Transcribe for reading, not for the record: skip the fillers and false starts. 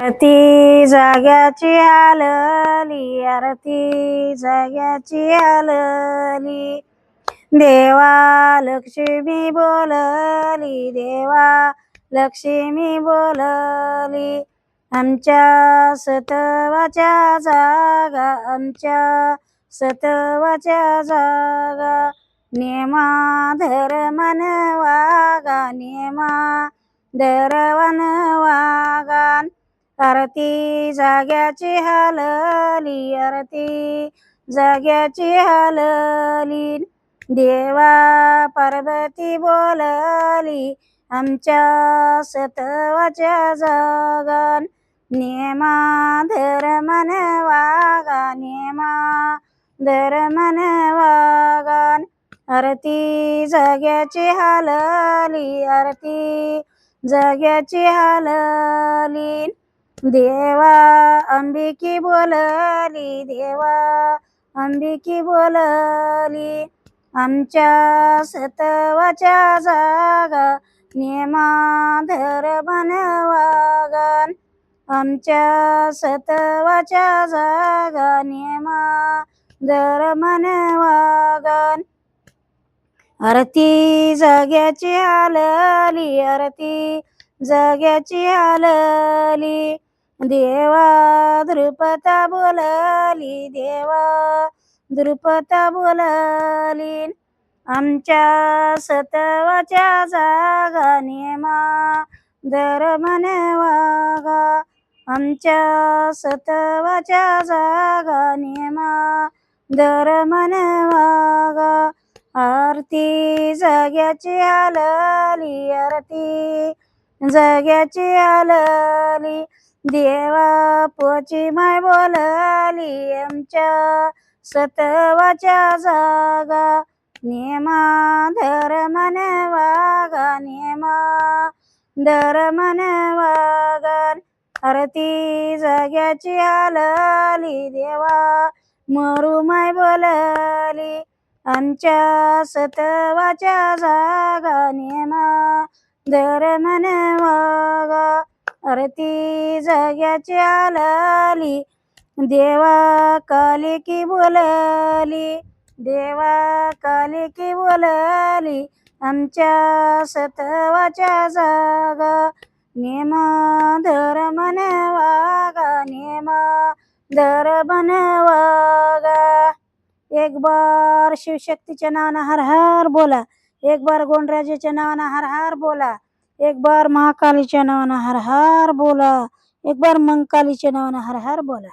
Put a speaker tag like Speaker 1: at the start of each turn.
Speaker 1: आरती जाग्याची आलली, आरती जाग्याची आलली, देवा लक्ष्मी बोलली, देवा लक्ष्मी बोलली, आमच्या सतवाच्या जागा, आमच्या सतवाच्या जागा, नेमा धर्मन वागा, नेमा धरवन वागा, आरती जाग्याची हालली, आरती जाग्याची हालली, देवा पार्वती बोलली, आमच्या सतवाच्या जागा, नेमा धर्मन वागा, नेमा धर्मन वागा, आरती जाग्याची हालली, आरती जाग्याची हालली, देवा अंबिकी बोलली, देवा अंबिकी बोलली, आमच्या सतवाच्या जागा, नेमा धर्मन वागा, आमच्या सतवाच्या जागा, नेमा धर्मन वागा, आरती जाग्याची हालली, आरती जाग्याची हालली, देवा द्रुपदा बोलली, देवा द्रुपदा बोलली, आमच्या सतवाच्या जागा, नेमा धर्मन वागा, आमच्या सतवाच्या जागा, नेमा धर्मन वागा, आरती जाग्याची हालली, आरती जाग्याची हालली, देवा पोची माय बोलली, आमच्या सतवाच्या जागा, नेमा धर्मन वागा, नेमा धर्मन वागा, आरती जाग्याची हालली, देवा मरू माय बोलली, आमच्या सतवाच्या जागा, नेमा धर्मन वागा, आरती जाग्याची हालली, देवा कालिकी बोलली, देवा कालिकी बोलली, आमच्या सतवाच्या जागा, नेमा धर्मन वागा, नेमा धर्मन वागा. एक बार शिवशक्तीच्या नावानं हर हर बोला, एक बार गोंडराजाच्या नावानं हर हर बोला, एक बार महाकालीच्या नावानं हर हर बोला, एक बार मंकालीच्या नावानं हर हर बोला.